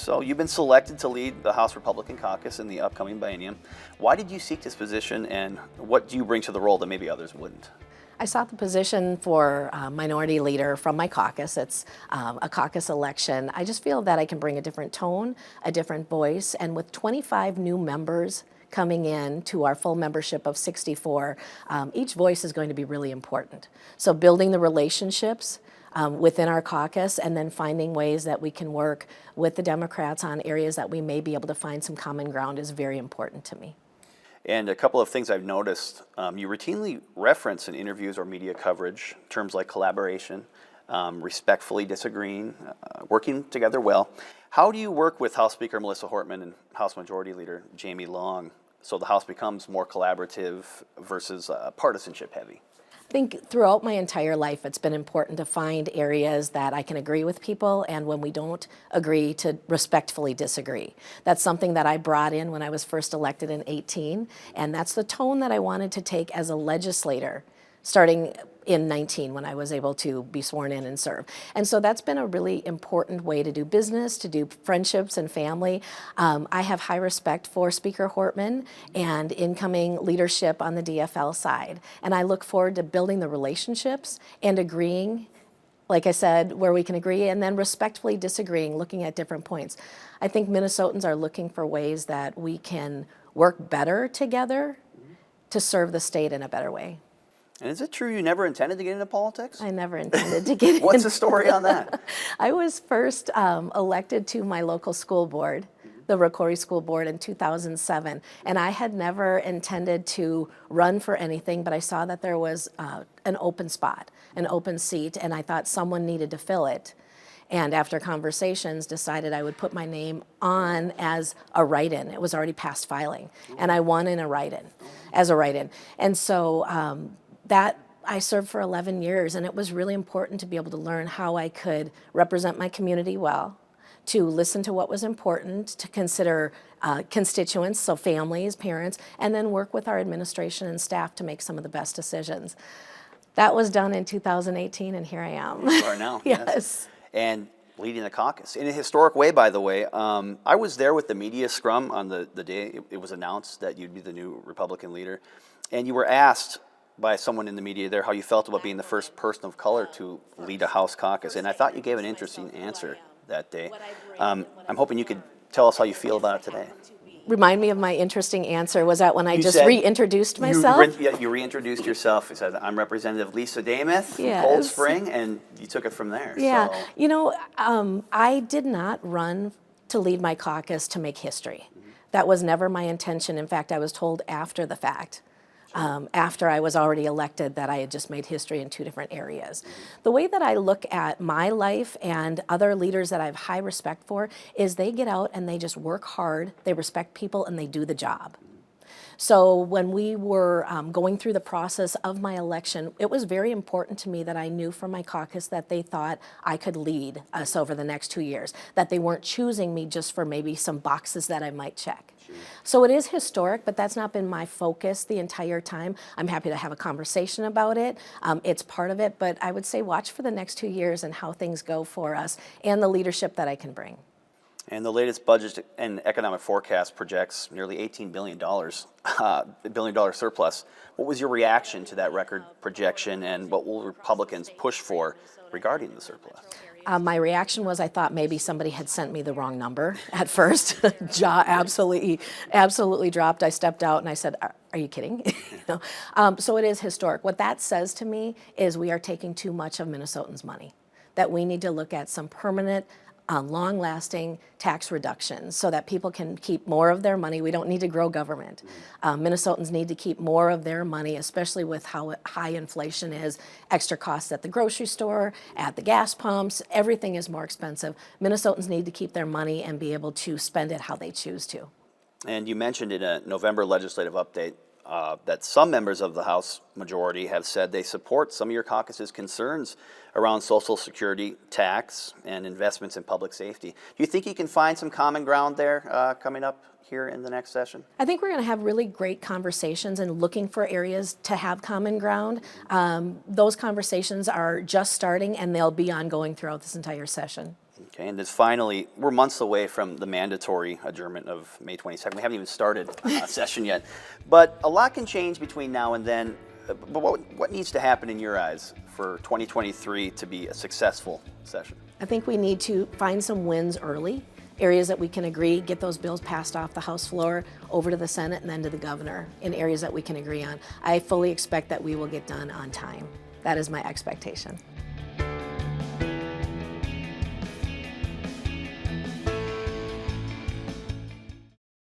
So you've been selected to lead the House Republican Caucus in the upcoming biennium. Why did you seek this position, and what do you bring to the role that maybe others wouldn't? I sought the position for minority leader from my caucus. It's a caucus election. I just feel that I can bring a different tone, a different voice, and with 25 new members coming in to our full membership of 64, each voice is going to be really important. So building the relationships within our caucus, and then finding ways that we can work with the Democrats on areas that we may be able to find some common ground is very important to me. And a couple of things I've noticed, you routinely reference in interviews or media coverage terms like collaboration, respectfully disagreeing, working together well. How do you work with House Speaker Melissa Hortman and House Majority Leader Jamie Long so the House becomes more collaborative versus partisanship heavy? I think throughout my entire life, it's been important to find areas that I can agree with people, and when we don't agree, to respectfully disagree. That's something that I brought in when I was first elected in 18, and that's the tone that I wanted to take as a legislator starting in 19 when I was able to be sworn in and serve. And so that's been a really important way to do business, to do friendships and family. I have high respect for Speaker Hortman and incoming leadership on the DFL side. And I look forward to building the relationships and agreeing, like I said, where we can agree, and then respectfully disagreeing, looking at different points. I think Minnesotans are looking for ways that we can work better together to serve the state in a better way. And is it true you never intended to get into politics? I never intended to get in. What's the story on that? I was first elected to my local school board, the Rocori School Board, in 2007. And I had never intended to run for anything, but I saw that there was an open spot, an open seat, and I thought someone needed to fill it. And after conversations, decided I would put my name on as a write-in. It was already past filing, and I won in a write-in, as a write-in. And so that I served for 11 years, and it was really important to be able to learn how I could represent my community well, to listen to what was important, to consider constituents, so families, parents, and then work with our administration and staff to make some of the best decisions. That was done in 2018, and here I am. You are now. Yes. And leading the caucus in a historic way, by the way. I was there with the media scrum on the day it was announced that you'd be the new Republican leader, and you were asked by someone in the media there how you felt about being the first person of color to lead a House caucus, and I thought you gave an interesting answer that day. I'm hoping you could tell us how you feel about it today. Remind me of my interesting answer. Was that when I just reintroduced myself? You reintroduced yourself. You said, "I'm Representative Lisa Demuth from Yes. Cold Spring," and you took it from there. Yeah, So. you know, I did not run to lead my caucus to make history. That was never my intention. In fact, I was told after the fact, after I was already elected, that I had just made history in 2 different areas. The way that I look at my life and other leaders that I have high respect for is they get out and they just work hard, they respect people, and they do the job. So when we were going through the process of my election, it was very important to me that I knew from my caucus that they thought I could lead us over the next 2 years, that they weren't choosing me just for maybe some boxes that I might check. So it is historic, but that's not been my focus the entire time. I'm happy to have a conversation about it. It's part of it, but I would say watch for the next 2 years and how things go for us and the leadership that I can bring. And the latest budget and economic forecast projects nearly $18 billion, $1 billion surplus. What was your reaction to that record projection, and what will Republicans push for regarding the surplus? My reaction was I thought maybe somebody had sent me the wrong number at first. Jaw absolutely dropped. I stepped out and I said, are you kidding? So it is historic. What that says to me is we are taking too much of Minnesotans' money, that we need to look at some permanent, long-lasting tax reductions so that people can keep more of their money. We don't need to grow government. Minnesotans need to keep more of their money, especially with how high inflation is, extra costs at the grocery store, at the gas pumps, everything is more expensive. Minnesotans need to keep their money and be able to spend it how they choose to. And you mentioned in a November legislative update that some members of the House majority have said they support some of your caucus's concerns around Social Security tax and investments in public safety. Do you think you can find some common ground there coming up here in the next session? I think we're going to have really great conversations and looking for areas to have common ground. Those conversations are just starting, and they'll be ongoing throughout this entire session. Okay, and then finally, we're months away from the mandatory adjournment of May 22nd. We haven't even started session yet. But a lot can change between now and then. But what needs to happen in your eyes for 2023 to be a successful session? I think we need to find some wins early, areas that we can agree, get those bills passed off the House floor, over to the Senate, and then to the governor in areas that we can agree on. I fully expect that we will get done on time. That is my expectation.